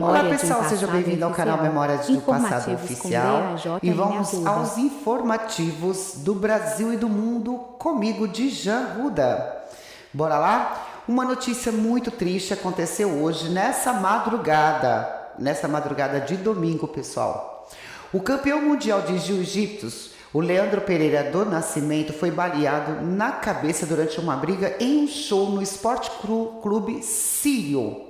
Olá pessoal, seja bem-vindo ao canal Memórias do Passado Oficial e vamos aos informativos do Brasil e do mundo comigo, Djan Ruda. Bora lá? Uma notícia muito triste aconteceu hoje, nessa madrugada de domingo, pessoal. O campeão mundial de jiu-jitsu, o Leandro Pereira do Nascimento, foi baleado na cabeça durante uma briga em um show no Esporte Clube Sírio,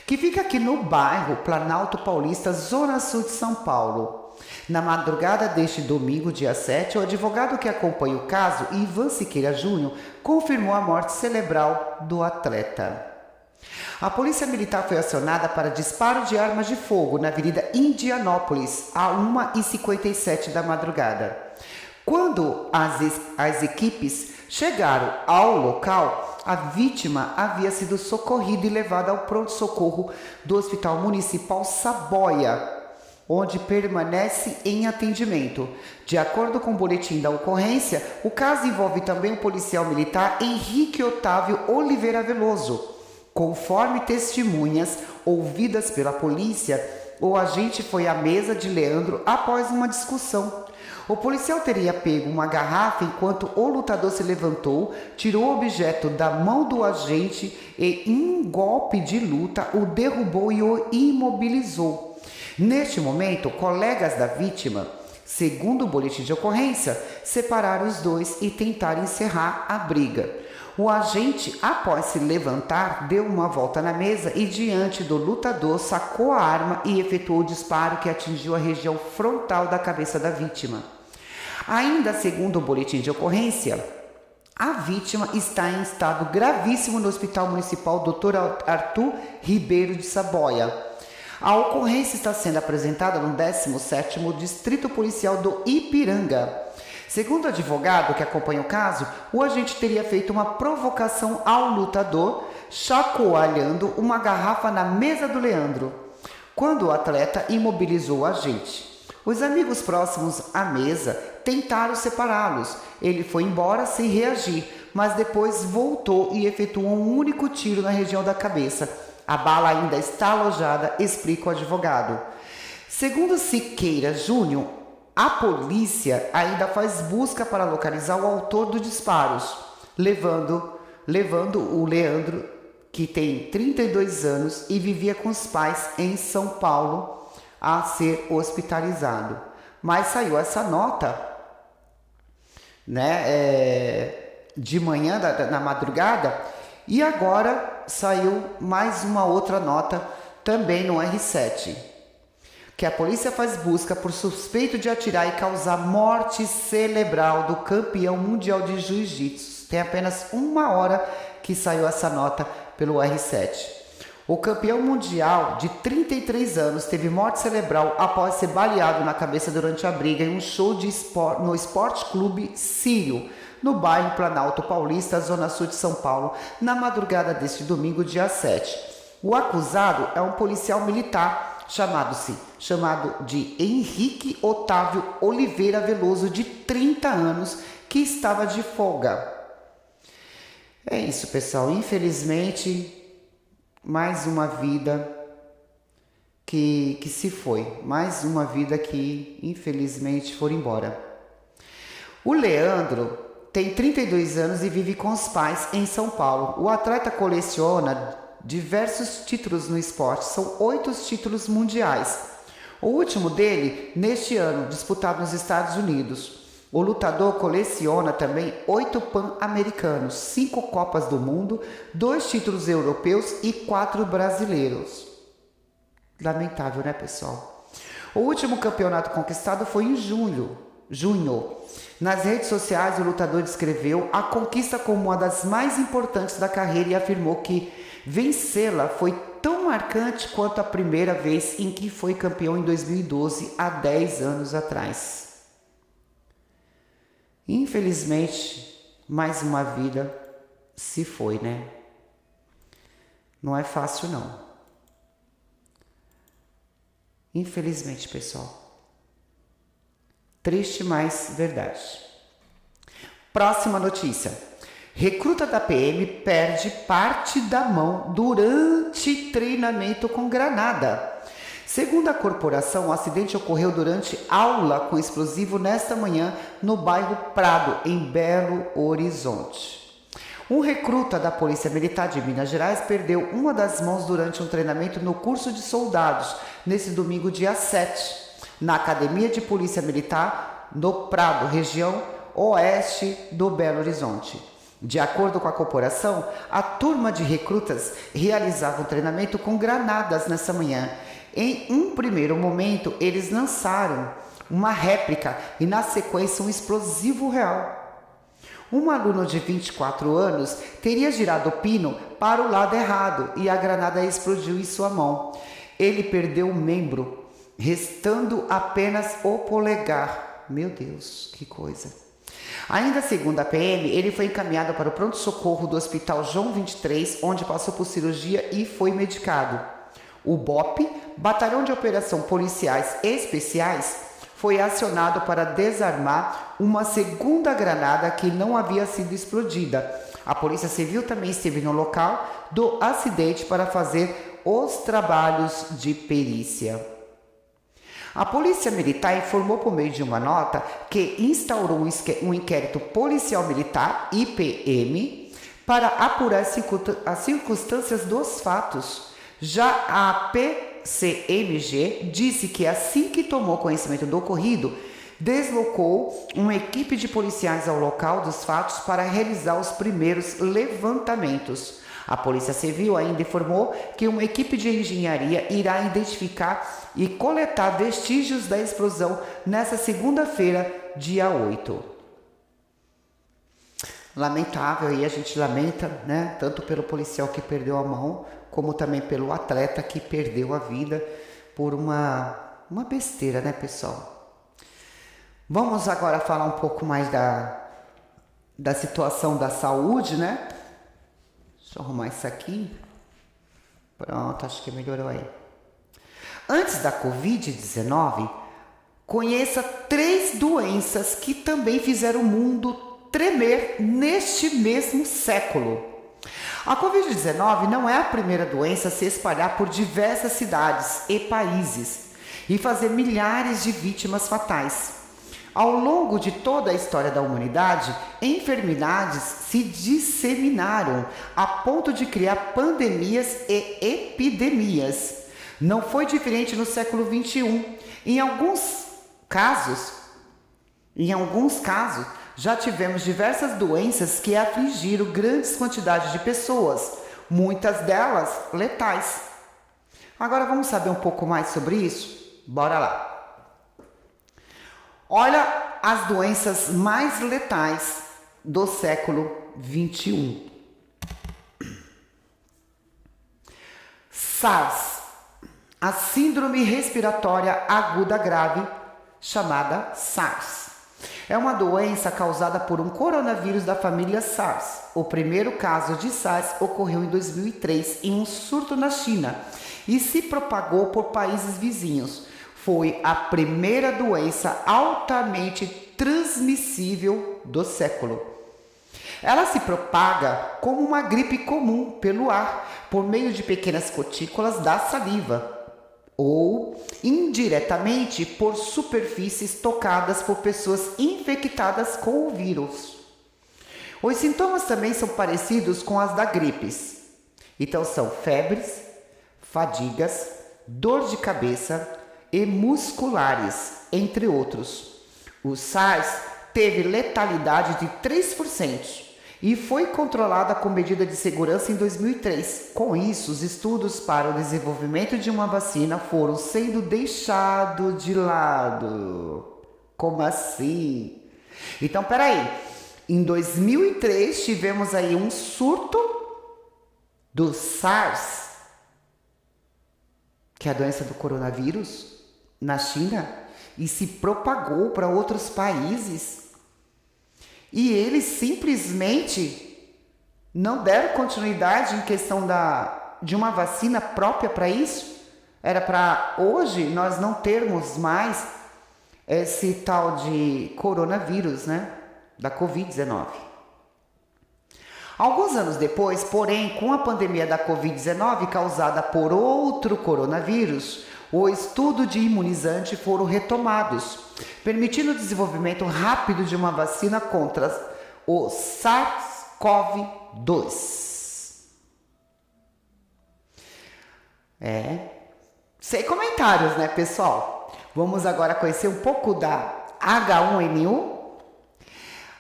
que fica aqui no bairro Planalto Paulista, Zona Sul de São Paulo. Na madrugada deste domingo, dia 7, o advogado que acompanha o caso, Ivan Siqueira Júnior, confirmou a morte cerebral do atleta. A polícia militar foi acionada para disparo de armas de fogo na Avenida Indianópolis, às 1h57 da madrugada. Quando as equipes chegaram ao local, a vítima havia sido socorrida e levada ao pronto-socorro do Hospital Municipal Saboia, onde permanece em atendimento. De acordo com o boletim da ocorrência, o caso envolve também o policial militar Henrique Otávio Oliveira Veloso. Conforme testemunhas ouvidas pela polícia, o agente foi à mesa de Leandro após uma discussão. O policial teria pego uma garrafa enquanto o lutador se levantou, tirou o objeto da mão do agente e, em um golpe de luta, o derrubou e o imobilizou. Neste momento, colegas da vítima, segundo o boletim de ocorrência, separaram os dois e tentaram encerrar a briga. O agente, após se levantar, deu uma volta na mesa e, diante do lutador, sacou a arma e efetuou o disparo que atingiu a região frontal da cabeça da vítima. Ainda segundo o boletim de ocorrência, a vítima está em estado gravíssimo no Hospital Municipal Dr. Arthur Ribeiro de Saboia. A ocorrência está sendo apresentada no 17º Distrito Policial do Ipiranga. Segundo o advogado que acompanha o caso, o agente teria feito uma provocação ao lutador, chacoalhando uma garrafa na mesa do Leandro, quando o atleta imobilizou o agente. Os amigos próximos à mesa tentaram separá-los. Ele foi embora sem reagir, mas depois voltou e efetuou um único tiro na região da cabeça. A bala ainda está alojada, explica o advogado. Segundo Siqueira Júnior, a polícia ainda faz busca para localizar o autor dos disparos, levando o Leandro, que tem 32 anos e vivia com os pais em São Paulo, a ser hospitalizado. Mas saiu essa nota, de manhã, na madrugada, e agora saiu mais uma outra nota também no R7, que a polícia faz busca por suspeito de atirar e causar morte cerebral do campeão mundial de jiu-jitsu. Tem apenas uma hora que saiu essa nota pelo R7. O campeão mundial de 33 anos teve morte cerebral após ser baleado na cabeça durante a briga em um show no Esporte Clube Sírio, no bairro Planalto Paulista, Zona Sul de São Paulo, na madrugada deste domingo, dia 7. O acusado é um policial militar chamado de Henrique Otávio Oliveira Veloso, de 30 anos, que estava de folga. É isso, pessoal. Infelizmente, mais uma vida que se foi. Mais uma vida que, infelizmente, foi embora. O Leandro tem 32 anos e vive com os pais em São Paulo. O atleta coleciona diversos títulos no esporte, são 8 títulos mundiais. O último dele, neste ano, disputado nos Estados Unidos. O lutador coleciona também 8 Pan-Americanos, 5 Copas do Mundo, 2 títulos europeus e 4 brasileiros. Lamentável, né, pessoal? O último campeonato conquistado foi em junho. Nas redes sociais, o lutador descreveu a conquista como uma das mais importantes da carreira e afirmou que vencê-la foi tão marcante quanto a primeira vez em que foi campeão em 2012, há 10 anos atrás. Infelizmente, mais uma vida se foi, né? Não é fácil, não. Infelizmente, pessoal. Triste, mas verdade. Próxima notícia. Recruta da PM perde parte da mão durante treinamento com granada. Segundo a corporação, o acidente ocorreu durante aula com explosivo nesta manhã no bairro Prado, em Belo Horizonte. Um recruta da Polícia Militar de Minas Gerais perdeu uma das mãos durante um treinamento no curso de soldados, nesse domingo, dia 7, na Academia de Polícia Militar, no Prado, região oeste do Belo Horizonte. De acordo com a corporação, a turma de recrutas realizava um treinamento com granadas nessa manhã. Em um primeiro momento, eles lançaram uma réplica e, na sequência, um explosivo real. Um aluno de 24 anos teria girado o pino para o lado errado e a granada explodiu em sua mão. Ele perdeu o membro, restando apenas o polegar. Meu Deus, que coisa! Ainda segundo a PM, ele foi encaminhado para o pronto-socorro do Hospital João 23, onde passou por cirurgia e foi medicado. O BOP, Batalhão de Operação Policiais Especiais, foi acionado para desarmar uma segunda granada que não havia sido explodida. A Polícia Civil também esteve no local do acidente para fazer os trabalhos de perícia. A Polícia Militar informou por meio de uma nota que instaurou um inquérito policial militar, IPM, para apurar as circunstâncias dos fatos. Já a PCMG disse que assim que tomou conhecimento do ocorrido, deslocou uma equipe de policiais ao local dos fatos para realizar os primeiros levantamentos. A Polícia Civil ainda informou que uma equipe de engenharia irá identificar e coletar vestígios da explosão nesta segunda-feira, dia 8. Lamentável, e a gente lamenta, né, tanto pelo policial que perdeu a mão, como também pelo atleta que perdeu a vida por uma besteira, né, pessoal? Vamos agora falar um pouco mais da situação da saúde, né? Deixa eu arrumar isso aqui. Pronto, acho que melhorou aí. Antes da Covid-19, conheça 3 doenças que também fizeram o mundo tremer neste mesmo século. A Covid-19 não é a primeira doença a se espalhar por diversas cidades e países e fazer milhares de vítimas fatais. Ao longo de toda a história da humanidade, enfermidades se disseminaram a ponto de criar pandemias e epidemias. Não foi diferente no século XXI. Em alguns casos, já tivemos diversas doenças que afligiram grandes quantidades de pessoas, muitas delas letais. Agora vamos saber um pouco mais sobre isso? Bora lá! Olha as doenças mais letais do século XXI. SARS, a síndrome respiratória aguda grave, chamada SARS. É uma doença causada por um coronavírus da família SARS. O primeiro caso de SARS ocorreu em 2003 em um surto na China e se propagou por países vizinhos. Foi a primeira doença altamente transmissível do século. Ela se propaga como uma gripe comum pelo ar, por meio de pequenas gotículas da saliva, ou indiretamente por superfícies tocadas por pessoas infectadas com o vírus. Os sintomas também são parecidos com as da gripes. Então são febres, fadigas, dor de cabeça e musculares, entre outros. O SARS teve letalidade de 3% e foi controlada com medida de segurança em 2003. Com isso, os estudos para o desenvolvimento de uma vacina foram sendo deixados de lado. Como assim? Então, peraí. Em 2003, tivemos aí um surto do SARS, que é a doença do coronavírus, na China, e se propagou para outros países. E eles simplesmente não deram continuidade em questão da de uma vacina própria para isso? Era para hoje nós não termos mais esse tal de coronavírus, né? Da Covid-19. Alguns anos depois, porém, com a pandemia da Covid-19 causada por outro coronavírus, o estudo de imunizante foram retomados, permitindo o desenvolvimento rápido de uma vacina contra o SARS-CoV-2. Sem comentários, né, pessoal? Vamos agora conhecer um pouco da H1N1.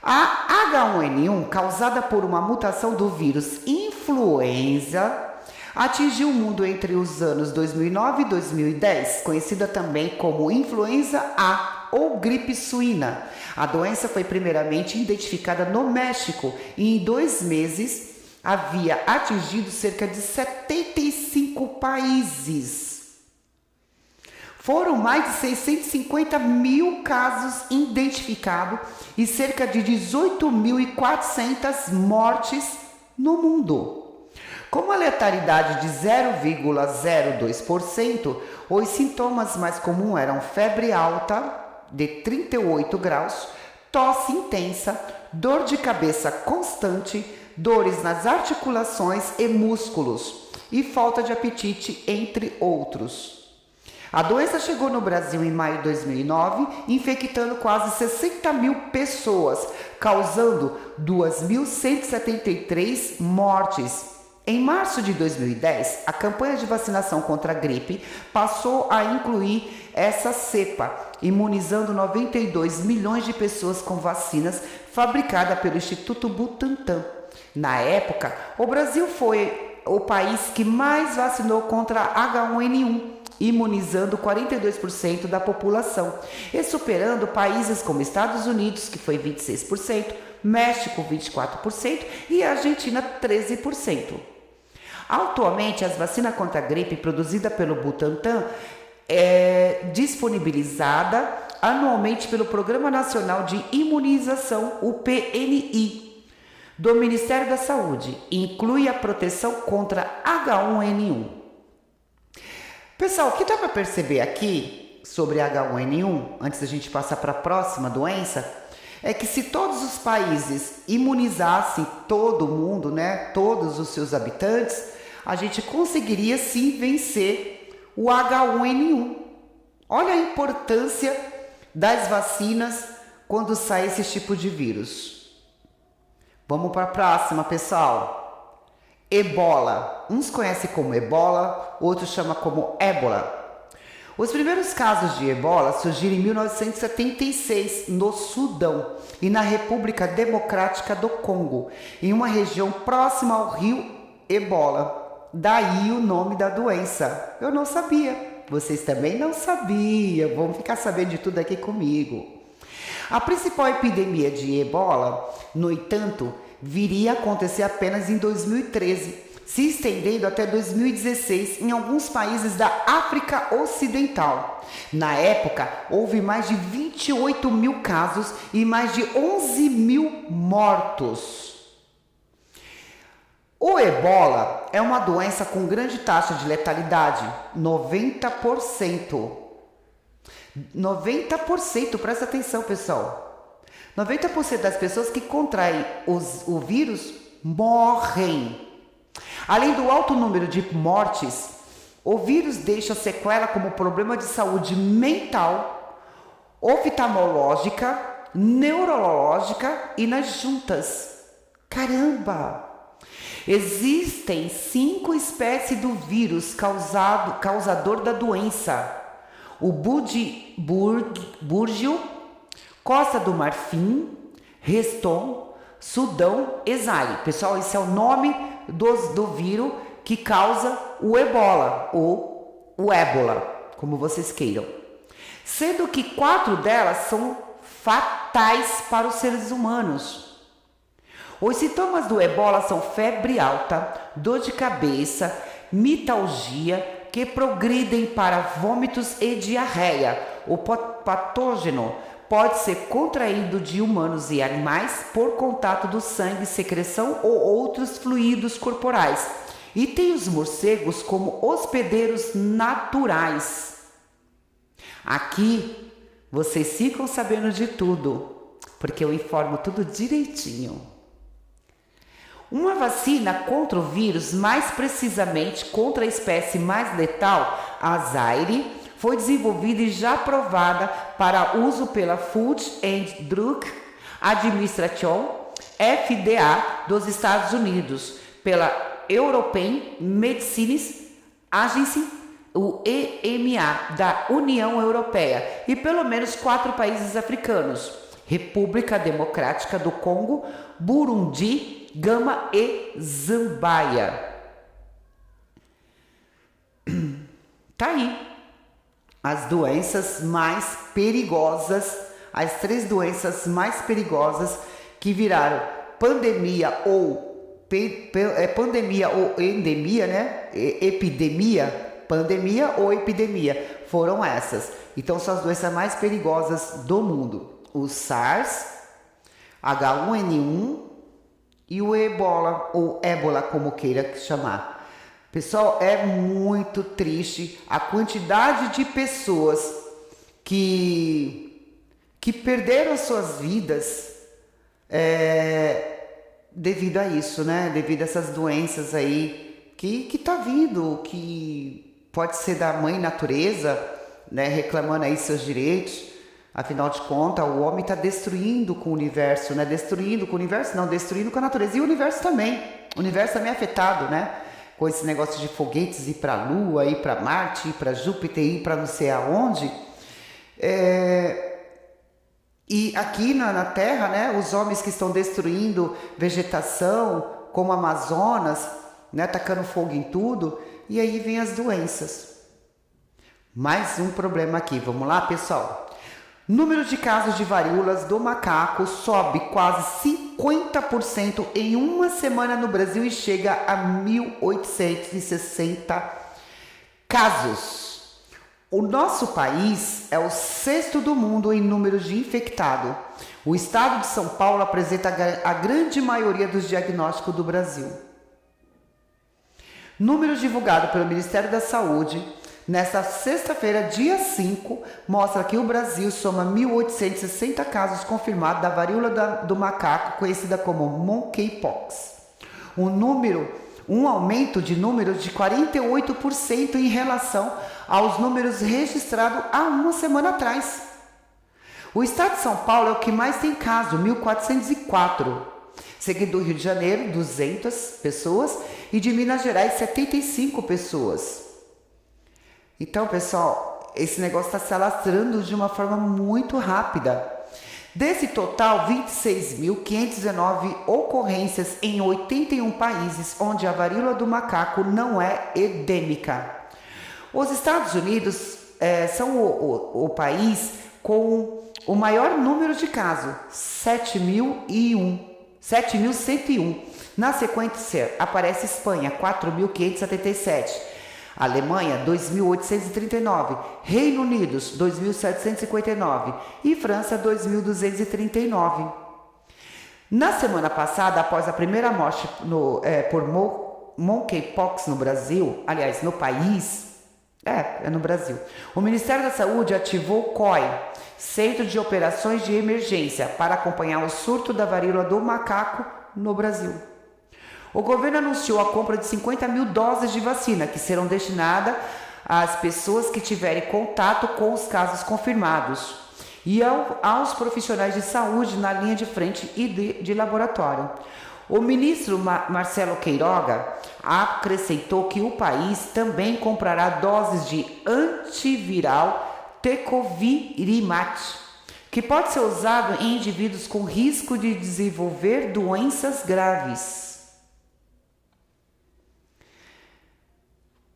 A H1N1, causada por uma mutação do vírus influenza, atingiu o mundo entre os anos 2009 e 2010, conhecida também como influenza A ou gripe suína. A doença foi primeiramente identificada no México e em 2 meses havia atingido cerca de 75 países. Foram mais de 650 mil casos identificados e cerca de 18.400 mortes no mundo. Com uma letalidade de 0,02%, os sintomas mais comuns eram febre alta de 38 graus, tosse intensa, dor de cabeça constante, dores nas articulações e músculos e falta de apetite, entre outros. A doença chegou no Brasil em maio de 2009, infectando quase 60 mil pessoas, causando 2.173 mortes. Em março de 2010, a campanha de vacinação contra a gripe passou a incluir essa cepa, imunizando 92 milhões de pessoas com vacinas fabricadas pelo Instituto Butantan. Na época, o Brasil foi o país que mais vacinou contra a H1N1, imunizando 42% da população, e superando países como Estados Unidos, que foi 26%, México 24% e Argentina 13%. Atualmente, as vacinas contra a gripe produzidas pelo Butantan é disponibilizada anualmente pelo Programa Nacional de Imunização, o PNI, do Ministério da Saúde, e inclui a proteção contra H1N1. Pessoal, o que dá para perceber aqui sobre H1N1, antes da gente passar para a próxima doença, é que se todos os países imunizassem todo mundo, né, todos os seus habitantes, a gente conseguiria sim vencer o H1N1. Olha a importância das vacinas quando sai esse tipo de vírus. Vamos para a próxima, pessoal. Ebola. Uns conhecem como Ebola, outros chamam como ébola. Os primeiros casos de Ebola surgiram em 1976 no Sudão e na República Democrática do Congo, em uma região próxima ao rio Ebola. Daí o nome da doença. Eu não sabia. Vocês também não sabiam. Vão ficar sabendo de tudo aqui comigo. A principal epidemia de Ebola, no entanto, viria a acontecer apenas em 2013, se estendendo até 2016 em alguns países da África Ocidental. Na época, houve mais de 28 mil casos e mais de 11 mil mortos. O Ebola é uma doença com grande taxa de letalidade, 90%. 90%, presta atenção, pessoal. 90% das pessoas que contraem o vírus morrem. Além do alto número de mortes, o vírus deixa sequela como problema de saúde mental, oftalmológica, neurológica e nas juntas. Caramba! Existem 5 espécies do vírus causador da doença. O Búrgio, Costa do Marfim, Reston, Sudão e Zaire. Pessoal, esse é o nome do vírus que causa o Ebola ou o ébola, como vocês queiram. Sendo que 4 delas são fatais para os seres humanos. Os sintomas do Ebola são febre alta, dor de cabeça, mitalgia, que progridem para vômitos e diarreia. O patógeno pode ser contraído de humanos e animais por contato do sangue, secreção ou outros fluidos corporais E tem os morcegos como hospedeiros naturais. Aqui vocês ficam sabendo de tudo, porque eu informo tudo direitinho. Uma vacina contra o vírus, mais precisamente contra a espécie mais letal, a Zaire, foi desenvolvida e já aprovada para uso pela Food and Drug Administration, FDA, dos Estados Unidos, pela European Medicines Agency, o EMA, da União Europeia, e pelo menos 4 países africanos: República Democrática do Congo, Burundi, Gama e Zambaia. Tá aí as doenças mais perigosas, as 3 doenças mais perigosas que viraram pandemia ou endemia, né? Epidemia, pandemia ou epidemia, foram essas. Então são as doenças mais perigosas do mundo: o SARS, H1N1 e o Ebola, ou ébola, como queira chamar. Pessoal, é muito triste a quantidade de pessoas que perderam suas vidas devido a isso, né? Devido a essas doenças aí que tá vindo, que pode ser da mãe natureza, né? Reclamando aí seus direitos. Afinal de contas, o homem está destruindo com o universo, né? Destruindo com o universo, não, destruindo com a natureza. E o universo também. O universo também é afetado, né? Com esse negócio de foguetes, ir para a Lua, ir para Marte, ir para Júpiter, ir para não sei aonde. E aqui na Terra, né, os homens que estão destruindo vegetação, como Amazonas, né, tacando fogo em tudo, e aí vem as doenças. Mais um problema aqui, vamos lá, pessoal? Número de casos de varíolas do macaco sobe quase 50% em uma semana no Brasil e chega a 1.860 casos. O nosso país é o 6º do mundo em número de infectados. O estado de São Paulo apresenta a grande maioria dos diagnósticos do Brasil. Número divulgado pelo Ministério da Saúde nesta sexta-feira, dia 5, mostra que o Brasil soma 1.860 casos confirmados da varíola do macaco, conhecida como monkeypox. Um aumento de números de 48% em relação aos números registrados há uma semana atrás. O estado de São Paulo é o que mais tem casos, 1.404, seguido do Rio de Janeiro, 200 pessoas, e de Minas Gerais, 75 pessoas. Então, pessoal, esse negócio está se alastrando de uma forma muito rápida. Desse total, 26.519 ocorrências em 81 países onde a varíola do macaco não é endêmica. Os Estados Unidos são o país com o maior número de casos, 7.101. Na sequência, aparece Espanha, 4.577. Alemanha, 2.839, Reino Unido, 2.759 e França, 2.239. Na semana passada, após a primeira morte por monkeypox no Brasil, aliás, no país, no Brasil, o Ministério da Saúde ativou o COI, Centro de Operações de Emergência, para acompanhar o surto da varíola do macaco no Brasil. O governo anunciou a compra de 50.000 doses de vacina, que serão destinadas às pessoas que tiverem contato com os casos confirmados e aos profissionais de saúde na linha de frente e de laboratório. O ministro Marcelo Queiroga acrescentou que o país também comprará doses de antiviral Tecovirimat, que pode ser usado em indivíduos com risco de desenvolver doenças graves.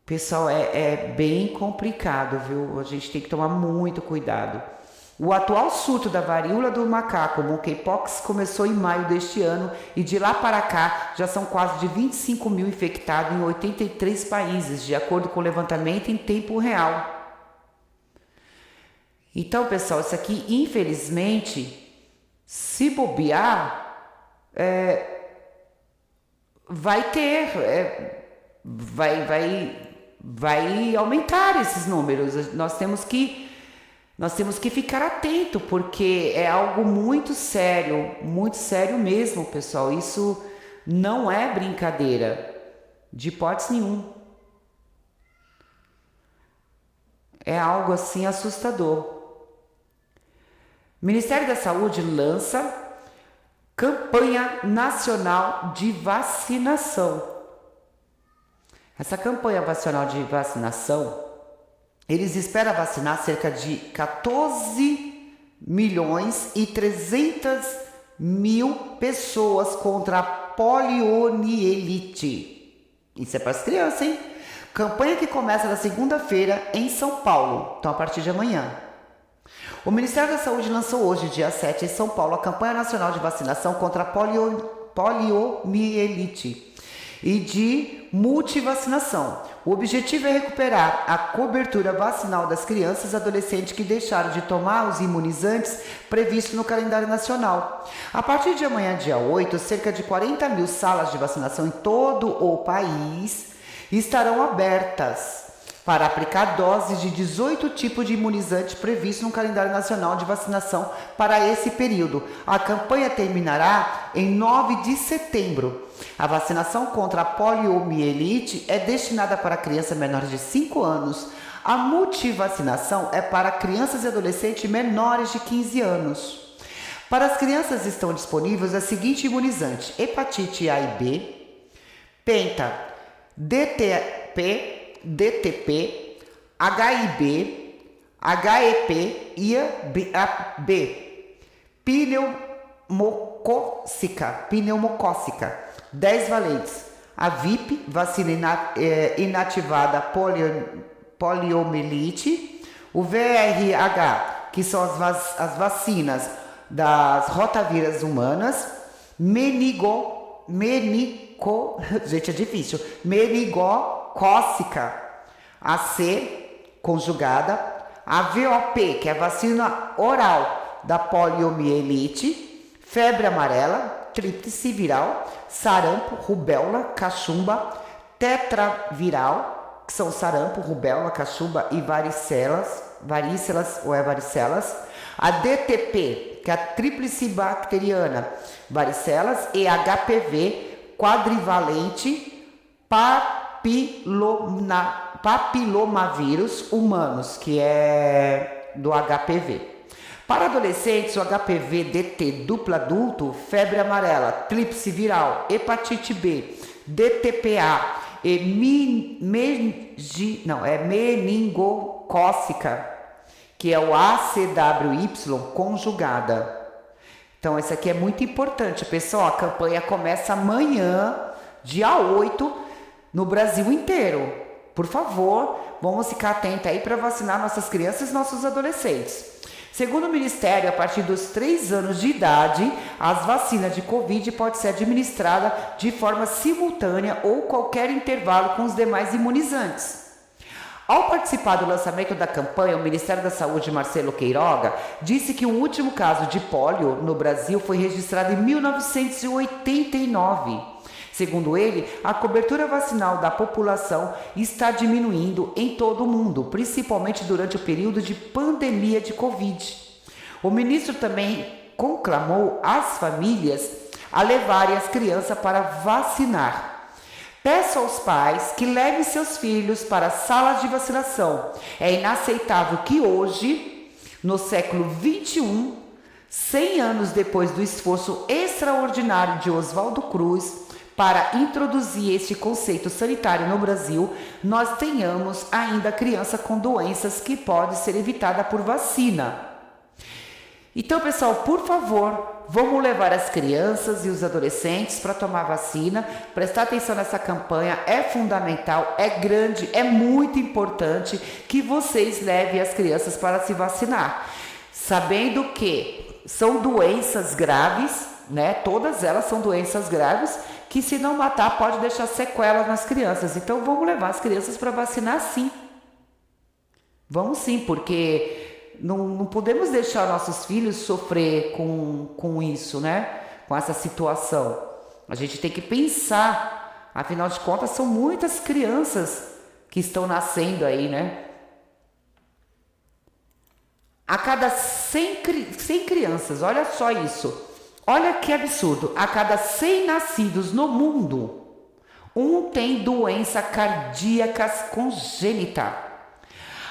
Pessoal, é bem complicado, viu? A gente tem que tomar muito cuidado. O atual surto da varíola do macaco, monkeypox, começou em maio deste ano e de lá para cá já são quase de 25 mil infectados em 83 países, de acordo com o levantamento em tempo real. Então, pessoal, isso aqui, infelizmente, se bobear, vai ter... vai aumentar esses números. Nós temos que ficar atento, porque é algo muito sério mesmo, pessoal. Isso não é brincadeira, de hipótese nenhuma. É algo assim assustador. O Ministério da Saúde lança campanha nacional de vacinação. Essa campanha nacional de vacinação, eles esperam vacinar cerca de 14.300.000 pessoas contra a poliomielite. Isso é para as crianças, hein? Campanha que começa na segunda-feira em São Paulo, então a partir de amanhã. O Ministério da Saúde lançou hoje, dia 7, em São Paulo, a campanha nacional de vacinação contra a poliomielite e de multivacinação. O objetivo é recuperar a cobertura vacinal das crianças e adolescentes que deixaram de tomar os imunizantes previstos no calendário nacional. A partir de amanhã, dia 8, cerca de 40.000 salas de vacinação em todo o país estarão abertas para aplicar doses de 18 tipos de imunizantes previstos no calendário nacional de vacinação para esse período. A campanha terminará em 9 de setembro. A vacinação contra a poliomielite é destinada para crianças menores de 5 anos. A multivacinação é para crianças e adolescentes menores de 15 anos. Para as crianças estão disponíveis a seguinte imunizante: hepatite A e B, penta, DTP, HIV, HEP e B, pneumocócica, 10 valentes. A VIP, vacina inativada poliomielite. O VRH, que são as vacinas das rotavírias humanas. Gente, é difícil. Meningocócica, AC conjugada. A VOP, que é a vacina oral da poliomielite. Febre amarela, tríplice viral, sarampo, rubéola, cachumba, tetraviral, que são sarampo, rubéola, cachumba e varícelas, a DTP, que é a tríplice bacteriana, varicelas, e HPV, quadrivalente, papilomavírus humanos, que é do HPV. Para adolescentes, o HPV DT duplo adulto, febre amarela, tríplice viral, hepatite B, DTPA e meningocócica, que é o ACWY conjugada. Então, isso aqui é muito importante, pessoal. A campanha começa amanhã, dia 8, no Brasil inteiro. Por favor, vamos ficar atentos aí para vacinar nossas crianças e nossos adolescentes. Segundo o Ministério, a partir dos 3 anos de idade, as vacinas de Covid podem ser administradas de forma simultânea ou qualquer intervalo com os demais imunizantes. Ao participar do lançamento da campanha, o Ministério da Saúde, Marcelo Queiroga, disse que o último caso de pólio no Brasil foi registrado em 1989. Segundo ele, a cobertura vacinal da população está diminuindo em todo o mundo, principalmente durante o período de pandemia de Covid. O ministro também conclamou as famílias a levarem as crianças para vacinar. Peço aos pais que levem seus filhos para as salas de vacinação. É inaceitável que hoje, no século XXI, 100 anos depois do esforço extraordinário de Oswaldo Cruz para introduzir este conceito sanitário no Brasil, nós tenhamos ainda criança com doenças que podem ser evitadas por vacina. Então, pessoal, por favor, vamos levar as crianças e os adolescentes para tomar vacina. Prestar atenção nessa campanha é fundamental, é grande, é muito importante que vocês levem as crianças para se vacinar, sabendo que são doenças graves, né? Todas elas são doenças graves que, se não matar, pode deixar sequelas nas crianças. Então, vamos levar as crianças para vacinar, sim. Vamos sim, porque não podemos deixar nossos filhos sofrer com isso, né? Com essa situação. A gente tem que pensar Afinal de contas, são muitas crianças que estão nascendo aí, né? A cada 100 crianças, olha só isso. Olha que absurdo. A cada 100 nascidos no mundo, um tem doença cardíaca congênita.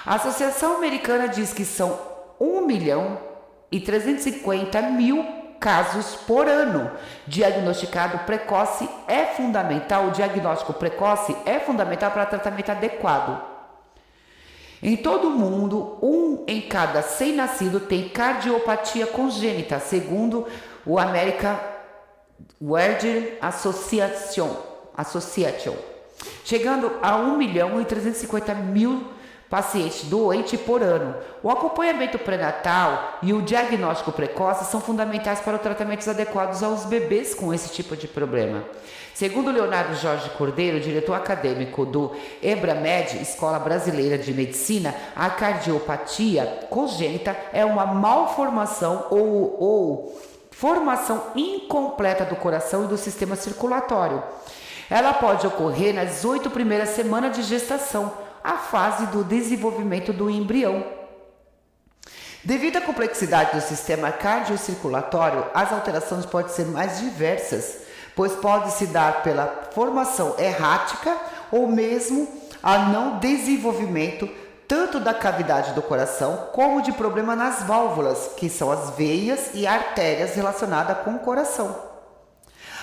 A Associação Americana diz que são 1.350.000 casos por ano. Diagnóstico precoce é fundamental. O diagnóstico precoce é fundamental para tratamento adequado. Em todo o mundo, 1 em cada 100 nascidos tem cardiopatia congênita, segundo o American Heart Association, chegando a 1.350.000 pacientes doentes por ano. O acompanhamento pré-natal e o diagnóstico precoce são fundamentais para os tratamentos adequados aos bebês com esse tipo de problema. Segundo Leonardo Jorge Cordeiro, diretor acadêmico do EBRAMED, Escola Brasileira de Medicina, a cardiopatia congênita é uma malformação ou formação incompleta do coração e do sistema circulatório. Ela pode ocorrer nas 8 primeiras semanas de gestação, a fase do desenvolvimento do embrião. Devido à complexidade do sistema cardiocirculatório, as alterações podem ser mais diversas, pois pode se dar pela formação errática ou mesmo a não desenvolvimento tanto da cavidade do coração como de problema nas válvulas, que são as veias e artérias relacionadas com o coração.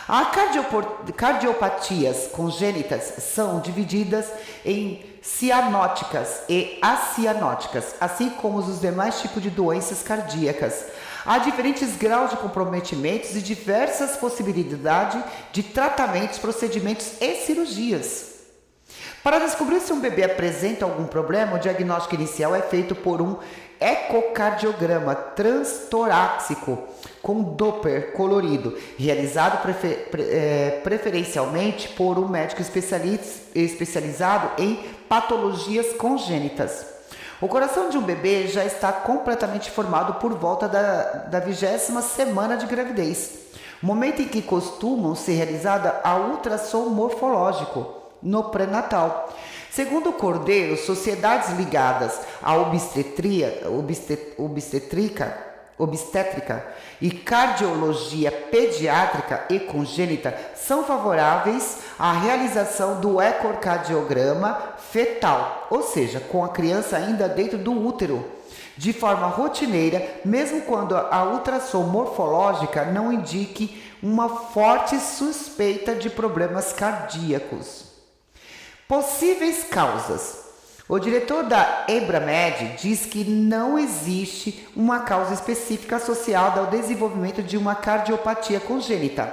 As cardiopatias congênitas são divididas em cianóticas e acianóticas, assim como os demais tipos de doenças cardíacas. Há diferentes graus de comprometimentos e diversas possibilidades de tratamentos, procedimentos e cirurgias. Para descobrir se um bebê apresenta algum problema, o diagnóstico inicial é feito por um ecocardiograma transtorácico com Doppler colorido, realizado preferencialmente por um médico especializado em patologias congênitas. O coração de um bebê já está completamente formado por volta da 20ª semana de gravidez, momento em que costumam ser realizada a ultrassom morfológico no pré-natal. Segundo Cordeiro, sociedades ligadas à obstétrica e cardiologia pediátrica e congênita são favoráveis à realização do ecocardiograma fetal, ou seja, com a criança ainda dentro do útero, de forma rotineira, mesmo quando a ultrassom morfológica não indique uma forte suspeita de problemas cardíacos. Possíveis causas. O diretor da EBRAMED diz que não existe uma causa específica associada ao desenvolvimento de uma cardiopatia congênita,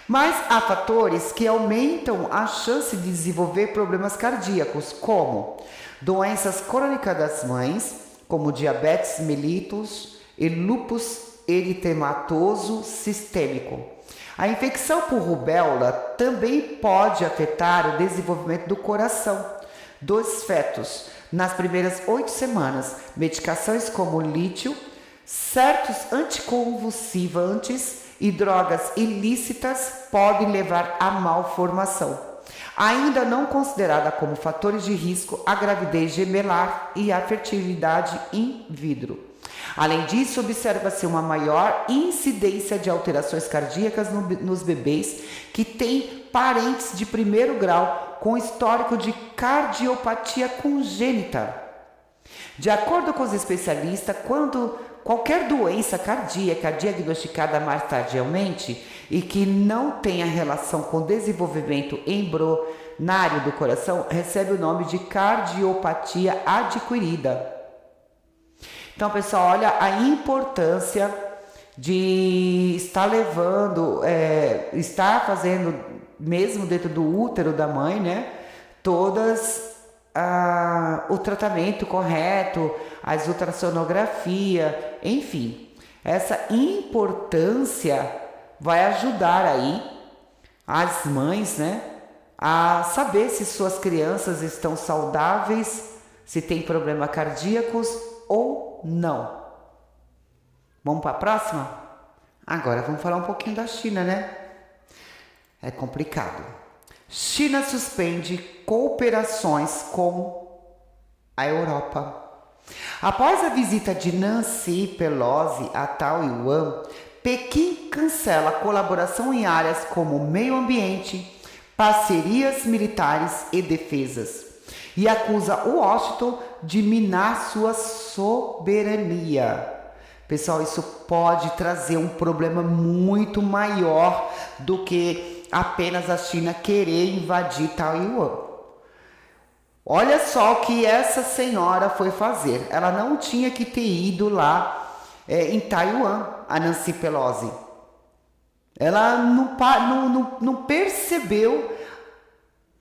mas há fatores que aumentam a chance de desenvolver problemas cardíacos, como doenças crônicas das mães, como diabetes mellitus e lúpus eritematoso sistêmico. A infecção por rubéola também pode afetar o desenvolvimento do coração dos fetos nas primeiras 8 semanas. Medicações como lítio, certos anticonvulsivantes e drogas ilícitas podem levar à malformação, ainda não considerada como fatores de risco a gravidez gemelar e a fertilidade in vitro. Além disso, observa-se uma maior incidência de alterações cardíacas nos bebês que têm parentes de primeiro grau com histórico de cardiopatia congênita. De acordo com os especialistas, quando qualquer doença cardíaca diagnosticada mais tardiamente e que não tenha relação com o desenvolvimento embrionário do coração, recebe o nome de cardiopatia adquirida. Então, pessoal, olha a importância de estar estar fazendo, mesmo dentro do útero da mãe, né, o tratamento correto, as ultrassonografia, enfim. Essa importância vai ajudar aí as mães, né, a saber se suas crianças estão saudáveis, se tem problemas cardíacos ou não. Vamos para a próxima? Agora vamos falar um pouquinho da China, né? É complicado. China suspende cooperações com a Europa. Após a visita de Nancy Pelosi a Taiwan, Pequim cancela colaboração em áreas como meio ambiente, parcerias militares e defesas, e acusa Washington de minar sua soberania. Pessoal, isso pode trazer um problema muito maior do que apenas a China querer invadir Taiwan. Olha só o que essa senhora foi fazer. Ela não tinha que ter ido lá em Taiwan, a Nancy Pelosi. Ela não percebeu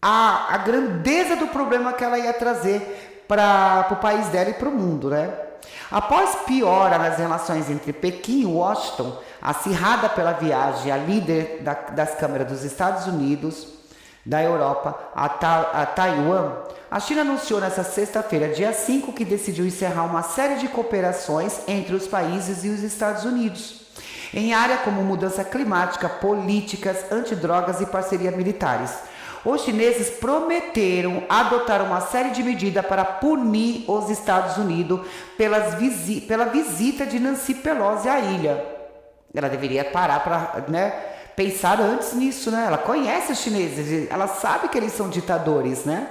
a grandeza do problema que ela ia trazer para o país dela e para o mundo, né? Após piora nas relações entre Pequim e Washington, acirrada pela viagem a líder das câmaras dos Estados Unidos, da Europa a Taiwan, a China anunciou nesta sexta-feira, dia 5, que decidiu encerrar uma série de cooperações entre os países e os Estados Unidos, em áreas como mudança climática, políticas, antidrogas e parcerias militares. Os chineses prometeram adotar uma série de medidas para punir os Estados Unidos pela visita de Nancy Pelosi à ilha. Ela deveria parar para, pensar antes nisso, né? Ela conhece os chineses, ela sabe que eles são ditadores, né?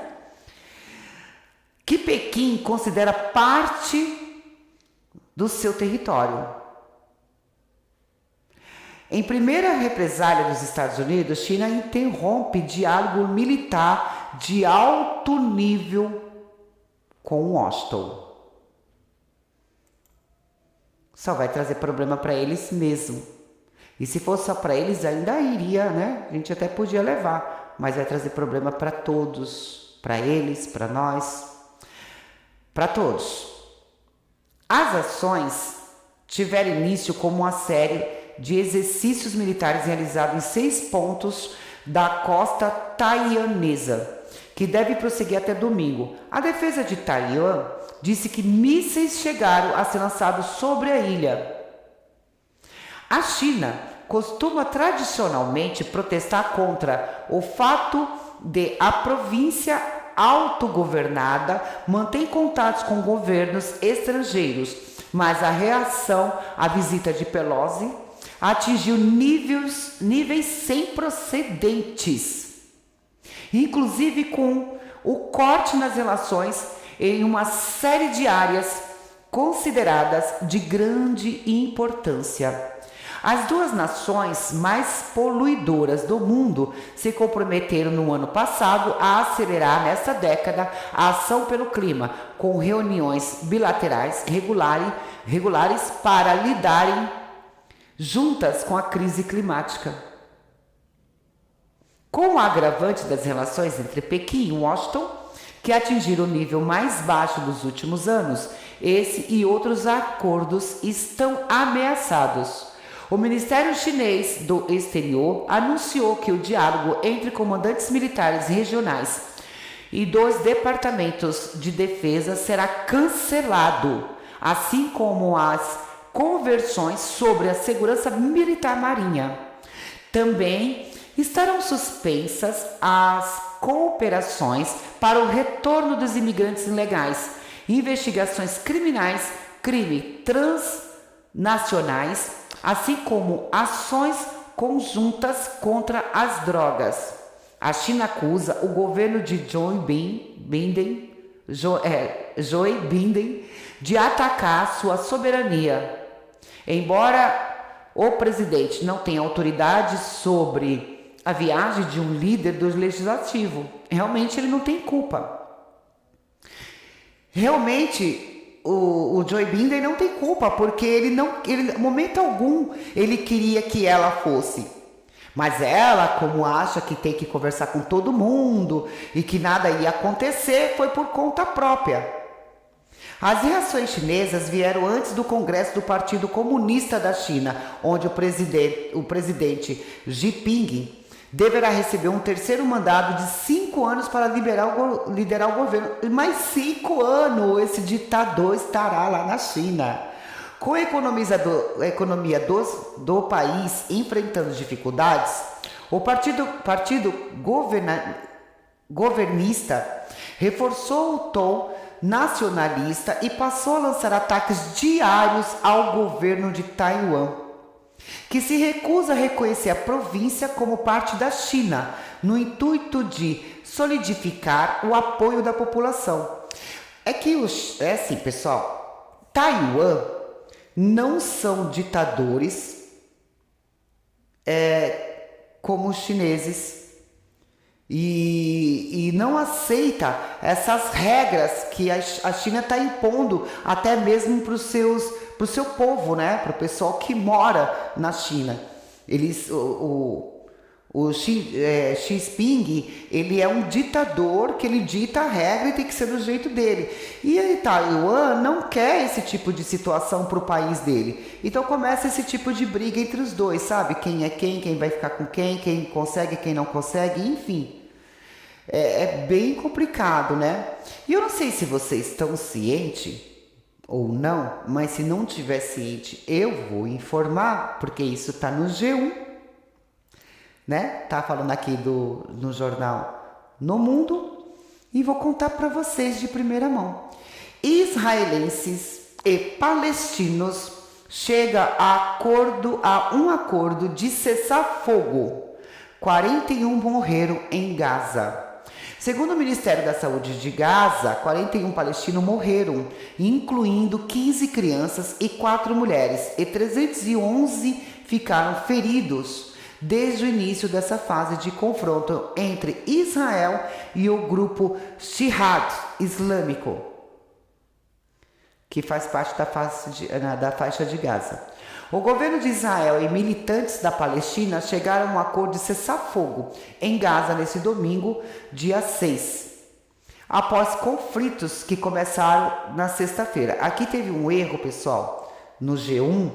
Que Pequim considera parte do seu território. Em primeira represália dos Estados Unidos, China interrompe diálogo militar de alto nível com Washington. Só vai trazer problema para eles mesmo. E se fosse só para eles, ainda iria, né? A gente até podia levar, mas vai trazer problema para todos, para eles, para nós, para todos. As ações tiveram início como uma série de exercícios militares realizados em 6 pontos da costa taiwanesa, que deve prosseguir até domingo. A defesa de Taiwan disse que mísseis chegaram a ser lançados sobre a ilha. A China costuma tradicionalmente protestar contra o fato de a província autogovernada manter contatos com governos estrangeiros, mas a reação à visita de Pelosi atingiu níveis sem precedentes, inclusive com o corte nas relações em uma série de áreas consideradas de grande importância. As duas nações mais poluidoras do mundo se comprometeram no ano passado a acelerar nesta década a ação pelo clima, com reuniões bilaterais regulares para lidarem juntas com a crise climática. Com o agravante das relações entre Pequim e Washington, que atingiram o nível mais baixo dos últimos anos, esse e outros acordos estão ameaçados. O Ministério Chinês do Exterior anunciou que o diálogo entre comandantes militares regionais e dos departamentos de defesa será cancelado, assim como as conversões sobre a segurança militar marinha. Também estarão suspensas as cooperações para o retorno dos imigrantes ilegais, investigações criminais, crimes transnacionais, assim como ações conjuntas contra as drogas. A China acusa o governo de Joe Biden de atacar sua soberania. Embora o presidente não tenha autoridade sobre a viagem de um líder do legislativo, realmente ele não tem culpa. Realmente o Joe Biden não tem culpa, porque ele momento algum ele queria que ela fosse. Mas ela, como acha que tem que conversar com todo mundo e que nada ia acontecer, foi por conta própria. As reações chinesas vieram antes do Congresso do Partido Comunista da China, onde o presidente Xi Jinping deverá receber um terceiro mandato de 5 anos para liderar o governo. Mais 5 anos esse ditador estará lá na China. Com a economia do país enfrentando dificuldades, O partido governista reforçou o tom nacionalista e passou a lançar ataques diários ao governo de Taiwan, que se recusa a reconhecer a província como parte da China, no intuito de solidificar o apoio da população. É assim, pessoal, Taiwan não são ditadores como os chineses e não aceita essas regras que a China está impondo até mesmo para o seu povo, né? Para o pessoal que mora na China. O Xi Jinping, ele é um ditador que ele dita a regra e tem que ser do jeito dele. E aí Taiwan não quer esse tipo de situação para o país dele. Então começa esse tipo de briga entre os dois, sabe? Quem é quem vai ficar com quem consegue, quem não consegue, enfim. É bem complicado, né? E eu não sei se vocês estão cientes ou não, mas se não tiver ciente, eu vou informar, porque isso está no G1. Né? Tá falando aqui no jornal No Mundo e vou contar para vocês de primeira mão. Israelenses e palestinos chegam a um acordo de cessar fogo. 41 morreram em Gaza. Segundo o Ministério da Saúde de Gaza, 41 palestinos morreram, incluindo 15 crianças e 4 mulheres, e 311 ficaram feridos desde o início dessa fase de confronto entre Israel e o grupo Jihad Islâmico, que faz parte da faixa de Gaza. O governo de Israel e militantes da Palestina chegaram a um acordo de cessar-fogo em Gaza nesse domingo, dia 6, após conflitos que começaram na sexta-feira. Aqui teve um erro, pessoal, no G1,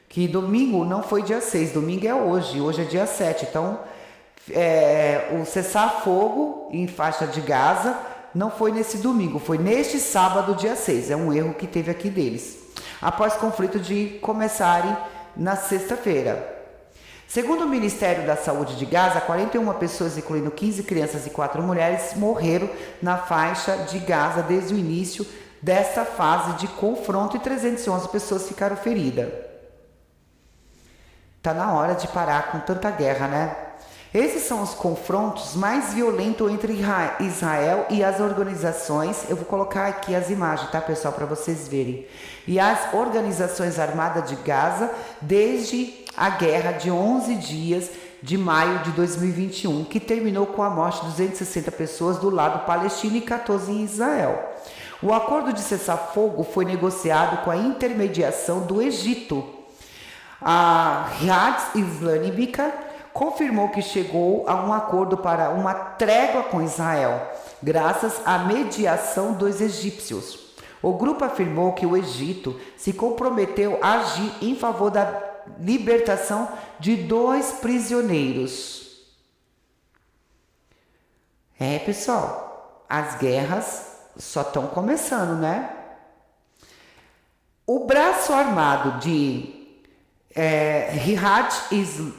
que domingo não foi dia 6, domingo é hoje é dia 7, então o cessar-fogo em faixa de Gaza não foi nesse domingo, foi neste sábado, dia 6, é um erro que teve aqui deles, após conflito de começarem na sexta-feira. Segundo o Ministério da Saúde de Gaza, 41 pessoas, incluindo 15 crianças e 4 mulheres, morreram na faixa de Gaza desde o início desta fase de confronto e 311 pessoas ficaram feridas. Tá na hora de parar com tanta guerra, né? Esses são os confrontos mais violentos entre Israel e as organizações. Eu vou colocar aqui as imagens, tá, pessoal, para vocês verem. E as organizações armadas de Gaza desde a guerra de 11 dias de maio de 2021, que terminou com a morte de 260 pessoas do lado palestino e 14 em Israel. O acordo de cessar-fogo foi negociado com a intermediação do Egito. A Jihad Islâmica confirmou que chegou a um acordo para uma trégua com Israel, graças à mediação dos egípcios. O grupo afirmou que o Egito se comprometeu a agir em favor da libertação de 2 prisioneiros. Pessoal, as guerras só estão começando, né? O braço armado de Jihad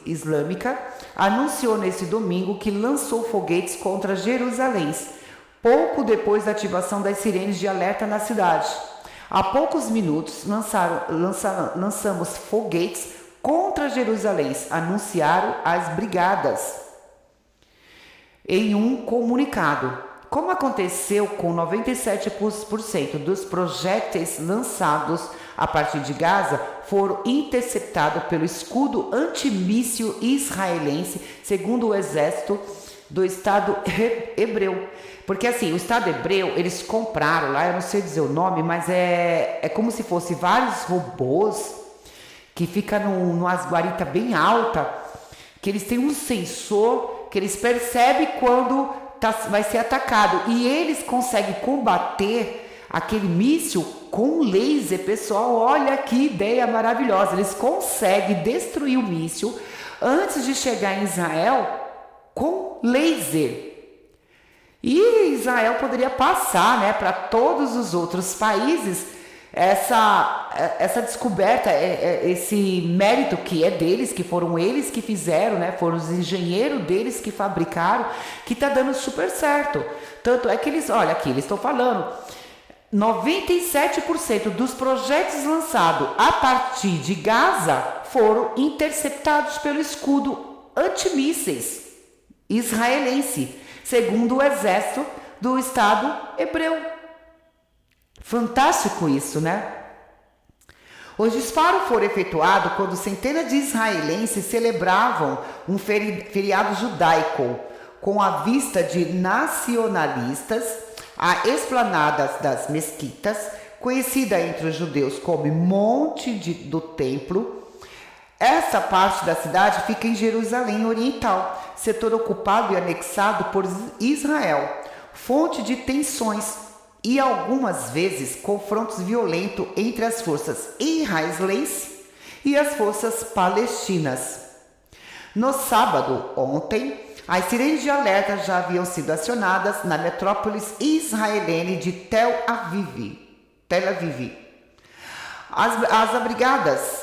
Islâmica anunciou nesse domingo que lançou foguetes contra Jerusalém, pouco depois da ativação das sirenes de alerta na cidade. Há poucos minutos lançamos foguetes contra Jerusalém, anunciaram as brigadas em um comunicado. Como aconteceu com 97% dos projéteis lançados a partir de Gaza foram interceptados pelo escudo antimíssil israelense, segundo o exército do Estado hebreu. Porque assim, o Estado hebreu, eles compraram lá, eu não sei dizer o nome, mas é como se fosse vários robôs que ficam numa guarita bem alta, que eles têm um sensor que eles percebem quando vai ser atacado, e eles conseguem combater aquele míssil com laser. Pessoal, olha que ideia maravilhosa, eles conseguem destruir o míssil antes de chegar em Israel com laser. E Israel poderia passar, né, para todos os outros países essa descoberta, esse mérito que é deles, que foram eles que fizeram, né? Foram os engenheiros deles que fabricaram, que está dando super certo. Tanto é que eles, olha aqui, eles estão falando, 97% dos projetos lançados a partir de Gaza foram interceptados pelo escudo antimísseis israelense, segundo o exército do Estado hebreu. Fantástico isso, né? Os disparos foram efetuados quando centenas de israelenses celebravam um feriado judaico com a vista de nacionalistas a esplanadas das mesquitas, conhecida entre os judeus como Monte do Templo. Essa parte da cidade fica em Jerusalém Oriental, setor ocupado e anexado por Israel, fonte de tensões e algumas vezes confrontos violentos entre as forças israelenses e as forças palestinas. No sábado, ontem, as sirenes de alerta já haviam sido acionadas na metrópolis israelense de Tel Aviv. As abrigadas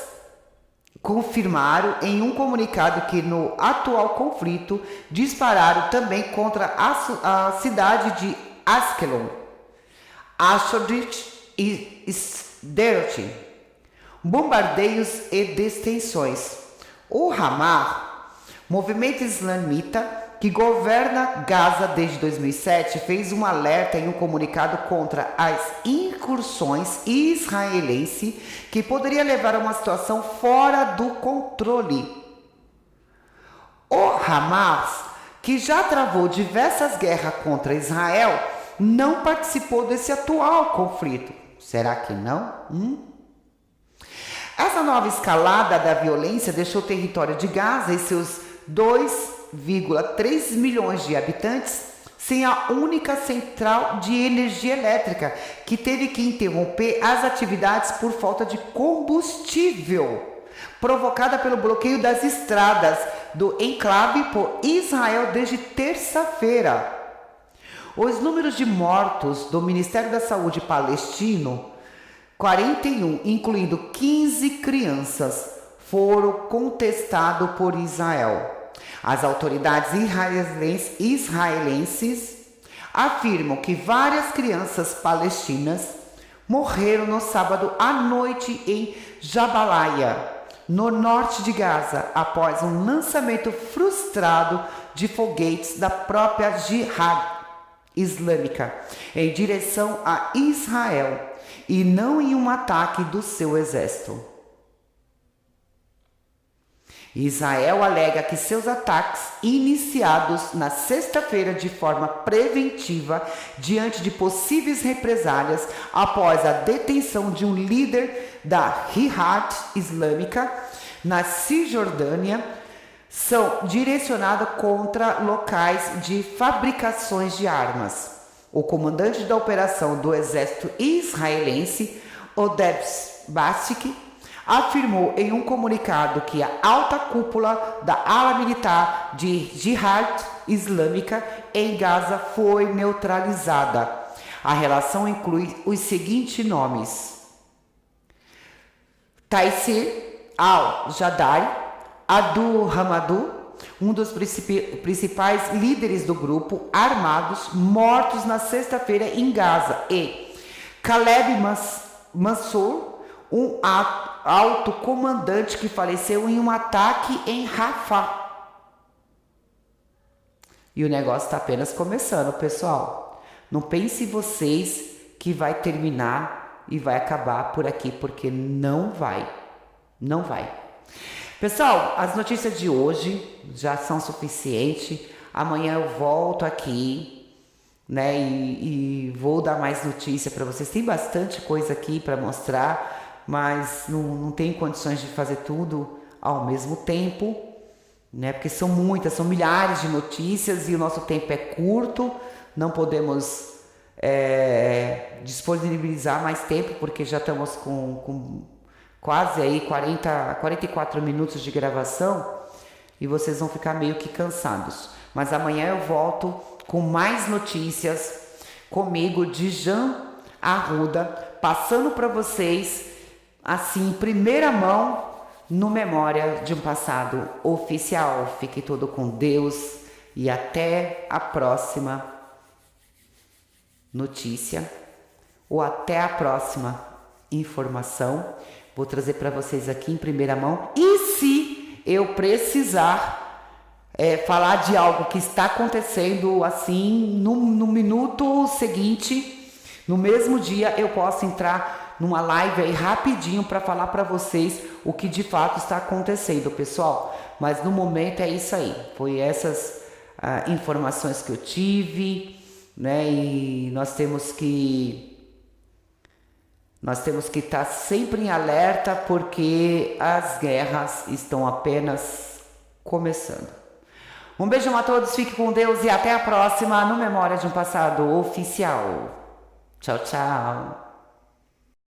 confirmaram em um comunicado que no atual conflito dispararam também contra a cidade de Askelon, Ashdod e Sderot, bombardeios e detenções. O Hamas, movimento islamita que governa Gaza desde 2007, fez um alerta em um comunicado contra as incursões israelenses que poderia levar a uma situação fora do controle. O Hamas, que já travou diversas guerras contra Israel, não participou desse atual conflito. Será que não? Essa nova escalada da violência deixou o território de Gaza e seus 2,3 milhões de habitantes sem a única central de energia elétrica, que teve que interromper as atividades por falta de combustível, provocada pelo bloqueio das estradas do enclave por Israel desde terça-feira. Os números de mortos do Ministério da Saúde palestino, 41, incluindo 15 crianças, foram contestados por Israel. As autoridades israelenses afirmam que várias crianças palestinas morreram no sábado à noite em Jabalia, no norte de Gaza, após um lançamento frustrado de foguetes da própria Jihad Islâmica em direção a Israel e não em um ataque do seu exército. Israel alega que seus ataques, iniciados na sexta-feira de forma preventiva, diante de possíveis represálias após a detenção de um líder da Jihad Islâmica na Cisjordânia, são direcionados contra locais de fabricações de armas. O comandante da operação do exército israelense, Oded Basik, afirmou em um comunicado que a alta cúpula da ala militar de Jihad Islâmica em Gaza foi neutralizada. A relação inclui os seguintes nomes: Taisir al-Jadari, Adu Hamadu, um dos principais líderes do grupo armados, mortos na sexta-feira em Gaza, e Caleb Mansour, um alto comandante que faleceu em um ataque em Rafah. E o negócio está apenas começando, pessoal. Não pense vocês que vai terminar e vai acabar por aqui, porque não vai. Não vai. Pessoal, as notícias de hoje já são suficientes. Amanhã eu volto aqui, né, e vou dar mais notícia para vocês. Tem bastante coisa aqui para mostrar, mas não tenho condições de fazer tudo ao mesmo tempo, né, porque são muitas, são milhares de notícias e o nosso tempo é curto. Não podemos disponibilizar mais tempo, porque já estamos com quase aí 44 minutos de gravação e vocês vão ficar meio que cansados. Mas amanhã eu volto com mais notícias comigo, Dijan Arruda, passando para vocês, assim, em primeira mão, no Memória de um Passado Oficial. Fique todo com Deus e até a próxima notícia ou até a próxima informação. Vou trazer para vocês aqui em primeira mão. E se eu precisar falar de algo que está acontecendo assim no minuto seguinte, no mesmo dia, eu posso entrar numa live aí rapidinho para falar para vocês o que de fato está acontecendo, pessoal. Mas no momento é isso aí. Foi essas informações que eu tive, né? E nós temos que estar sempre em alerta, porque as guerras estão apenas começando. Um beijão a todos, fique com Deus e até a próxima no Memória de um Passado Oficial. Tchau, tchau.